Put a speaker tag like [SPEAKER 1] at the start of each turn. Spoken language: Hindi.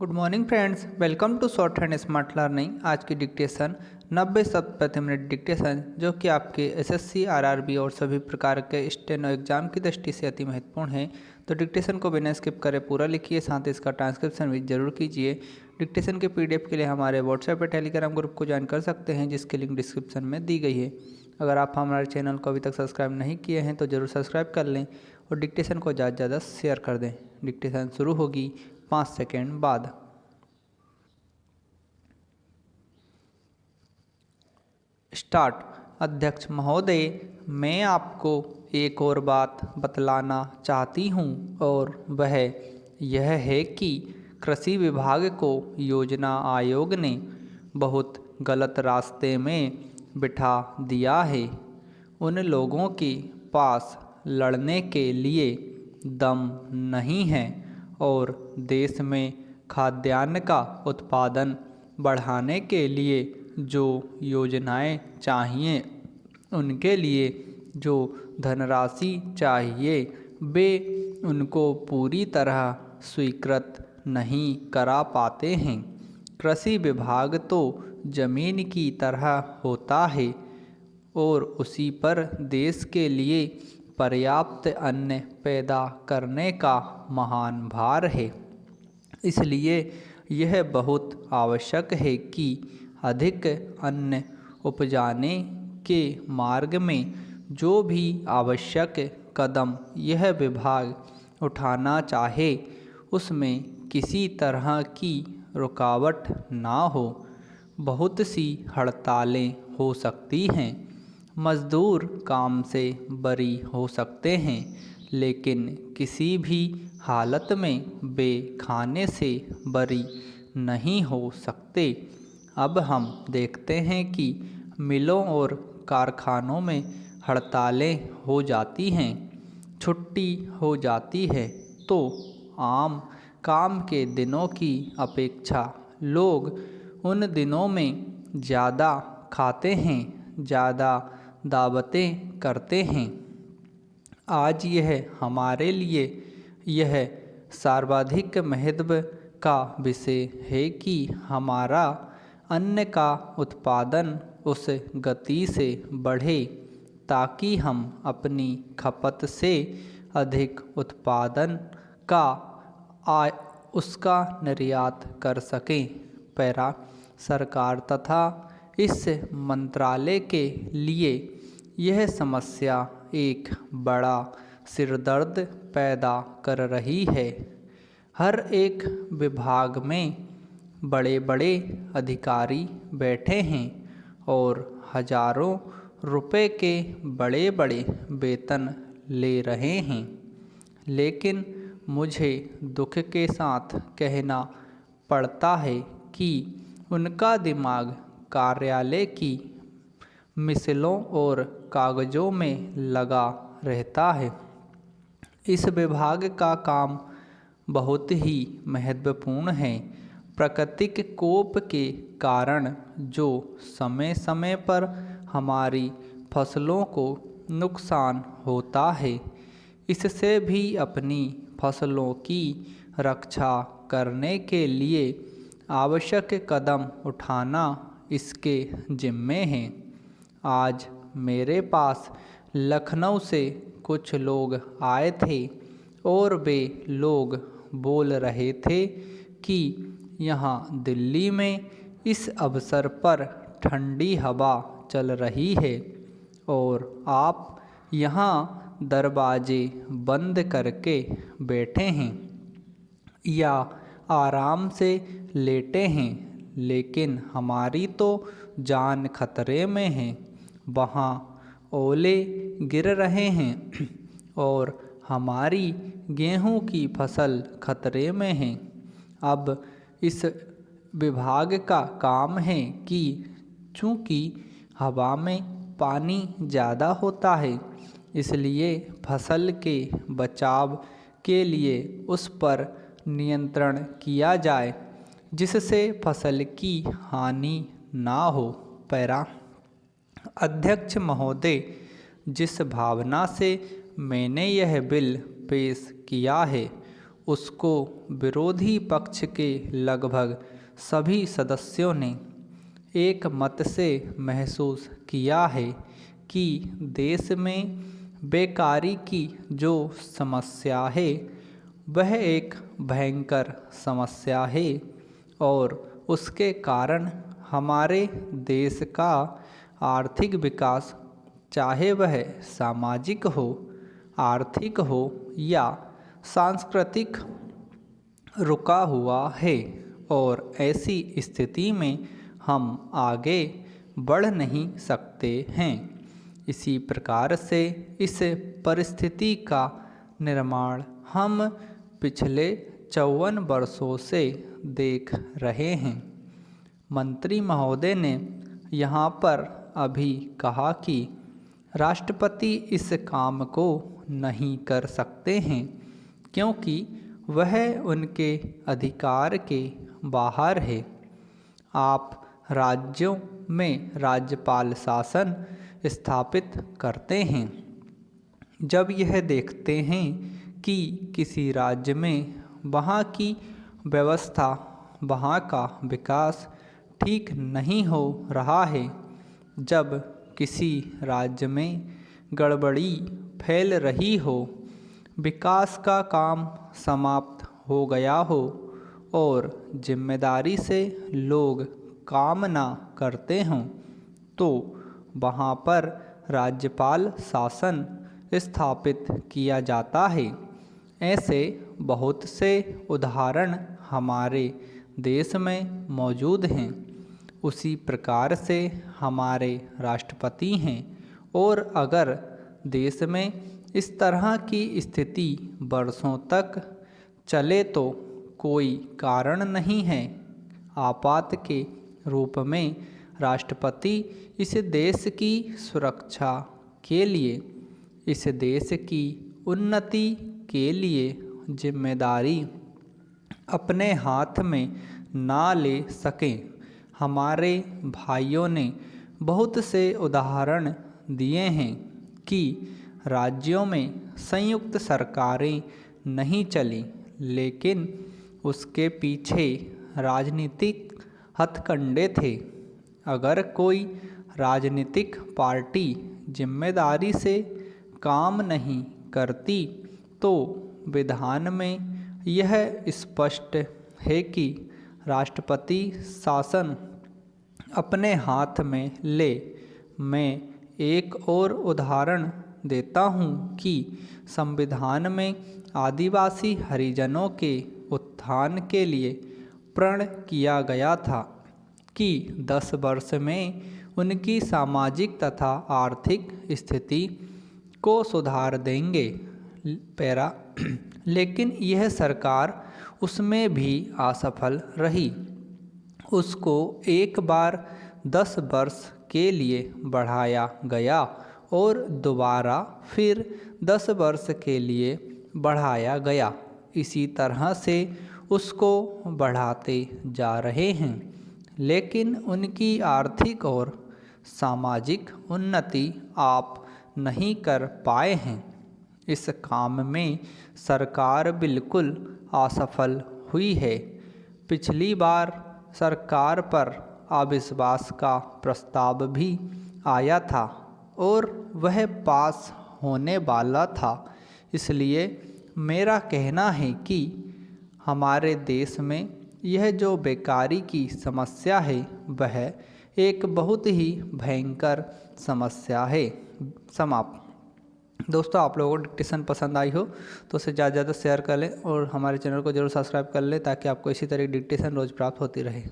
[SPEAKER 1] Good morning friends, welcome to shorthand smart learning. आज की डिक्टेशन 90 शब्द प्रति मिनट डिक्टेशन, जो कि आपके एसएससी, आरआरबी और सभी प्रकार के स्टेनो एग्जाम की दृष्टि से अति महत्वपूर्ण है। तो डिक्टेशन को बिना स्किप करे पूरा लिखिए, साथ ही इसका ट्रांसक्रिप्शन भी जरूर कीजिए। डिक्टेशन के पीडीएफ के लिए हमारे व्हाट्सएप पर टेलीग्राम ग्रुप को ज्वाइन कर सकते हैं, जिसकी लिंक डिस्क्रिप्शन में दी गई है। अगर आप हमारे चैनल को अभी तक सब्सक्राइब नहीं किए हैं तो ज़रूर सब्सक्राइब कर लें और डिक्टेशन को ज़्यादा से ज़्यादा शेयर कर दें। डिक्टेशन शुरू होगी 5 सेकेंड बाद। स्टार्ट। अध्यक्ष महोदय, मैं आपको एक और बात बतलाना चाहती हूँ और वह यह है कि कृषि विभाग को योजना आयोग ने बहुत गलत रास्ते में बिठा दिया है। उन लोगों के पास लड़ने के लिए दम नहीं है और देश में खाद्यान्न का उत्पादन बढ़ाने के लिए जो योजनाएं चाहिए, उनके लिए जो धनराशि चाहिए, वे उनको पूरी तरह स्वीकृत नहीं करा पाते हैं। कृषि विभाग तो जमीन की तरह होता है और उसी पर देश के लिए पर्याप्त अन्न पैदा करने का महान भार है। इसलिए यह बहुत आवश्यक है कि अधिक अन्न उपजाने के मार्ग में जो भी आवश्यक कदम यह विभाग उठाना चाहे, उसमें किसी तरह की रुकावट ना हो। बहुत सी हड़तालें हो सकती हैं, मजदूर काम से बरी हो सकते हैं, लेकिन किसी भी हालत में वे खाने से बरी नहीं हो सकते। अब हम देखते हैं कि मिलों और कारखानों में हड़तालें हो जाती हैं, छुट्टी हो जाती है, तो आम काम के दिनों की अपेक्षा लोग उन दिनों में ज़्यादा खाते हैं, ज़्यादा दावतें करते हैं। आज यह हमारे लिए यह सर्वाधिक महत्व का विषय है कि हमारा अन्न का उत्पादन उस गति से बढ़े ताकि हम अपनी खपत से अधिक उत्पादन का उसका निर्यात कर सकें। पैरा सरकार तथा इस मंत्रालय के लिए यह समस्या एक बड़ा सिरदर्द पैदा कर रही है। हर एक विभाग में बड़े बड़े अधिकारी बैठे हैं और हजारों रुपए के बड़े बड़े वेतन ले रहे हैं, लेकिन मुझे दुख के साथ कहना पड़ता है कि उनका दिमाग कार्यालय की मिसलों और कागज़ों में लगा रहता है। इस विभाग का काम बहुत ही महत्वपूर्ण है। प्राकृतिक कोप के कारण जो समय समय पर हमारी फसलों को नुकसान होता है, इससे भी अपनी फसलों की रक्षा करने के लिए आवश्यक कदम उठाना इसके जिम्मे है। आज मेरे पास लखनऊ से कुछ लोग आए थे और वे लोग बोल रहे थे कि यहाँ दिल्ली में इस अवसर पर ठंडी हवा चल रही है और आप यहाँ दरवाजे बंद करके बैठे हैं या आराम से लेटे हैं, लेकिन हमारी तो जान खतरे में है। वहाँ ओले गिर रहे हैं और हमारी गेहूं की फसल खतरे में है। अब इस विभाग का काम है कि चूँकि हवा में पानी ज़्यादा होता है, इसलिए फसल के बचाव के लिए उस पर नियंत्रण किया जाए जिससे फसल की हानि ना हो। पैरा अध्यक्ष महोदय, जिस भावना से मैंने यह बिल पेश किया है उसको विरोधी पक्ष के लगभग सभी सदस्यों ने एक मत से महसूस किया है कि देश में बेकारी की जो समस्या है वह एक भयंकर समस्या है और उसके कारण हमारे देश का आर्थिक विकास, चाहे वह सामाजिक हो, आर्थिक हो या सांस्कृतिक, रुका हुआ है और ऐसी स्थिति में हम आगे बढ़ नहीं सकते हैं। इसी प्रकार से इस परिस्थिति का निर्माण हम पिछले 54 वर्षों से देख रहे हैं। मंत्री महोदय ने यहाँ पर अभी कहा कि राष्ट्रपति इस काम को नहीं कर सकते हैं क्योंकि वह उनके अधिकार के बाहर है। आप राज्यों में राज्यपाल शासन स्थापित करते हैं। जब यह देखते हैं कि किसी राज्य में वहाँ की व्यवस्था, वहाँ का विकास ठीक नहीं हो रहा है, जब किसी राज्य में गड़बड़ी फैल रही हो, विकास का काम समाप्त हो गया हो और जिम्मेदारी से लोग काम ना करते हों, तो वहाँ पर राज्यपाल शासन स्थापित किया जाता है। ऐसे बहुत से उदाहरण हमारे देश में मौजूद हैं। उसी प्रकार से हमारे राष्ट्रपति हैं और अगर देश में इस तरह की स्थिति वर्षों तक चले तो कोई कारण नहीं है। आपात के रूप में राष्ट्रपति इस देश की सुरक्षा के लिए, इस देश की उन्नति के लिए जिम्मेदारी अपने हाथ में ना ले सकें। हमारे भाइयों ने बहुत से उदाहरण दिए हैं कि राज्यों में संयुक्त सरकारें नहीं चली, लेकिन उसके पीछे राजनीतिक हथकंडे थे। अगर कोई राजनीतिक पार्टी जिम्मेदारी से काम नहीं करती तो विधान में यह स्पष्ट है कि राष्ट्रपति शासन अपने हाथ में ले। मैं एक और उदाहरण देता हूँ कि संविधान में आदिवासी हरिजनों के उत्थान के लिए प्रण किया गया था कि 10 वर्ष में उनकी सामाजिक तथा आर्थिक स्थिति को सुधार देंगे। लेकिन यह सरकार उसमें भी असफल रही। उसको एक बार 10 वर्ष के लिए बढ़ाया गया और दोबारा फिर 10 वर्ष के लिए बढ़ाया गया। इसी तरह से उसको बढ़ाते जा रहे हैं, लेकिन उनकी आर्थिक और सामाजिक उन्नति आप नहीं कर पाए हैं। इस काम में सरकार बिल्कुल असफल हुई है। पिछली बार सरकार पर अविश्वास का प्रस्ताव भी आया था और वह पास होने वाला था। इसलिए मेरा कहना है कि हमारे देश में यह जो बेकारी की समस्या है वह एक बहुत ही भयंकर समस्या है। समाप्त। दोस्तों, आप लोगों को डिक्टेशन पसंद आई हो तो उसे ज़्यादा से ज़्यादा शेयर कर लें और हमारे चैनल को जरूर सब्सक्राइब कर लें ताकि आपको इसी तरह की डिक्टेशन रोज़ प्राप्त होती रहे।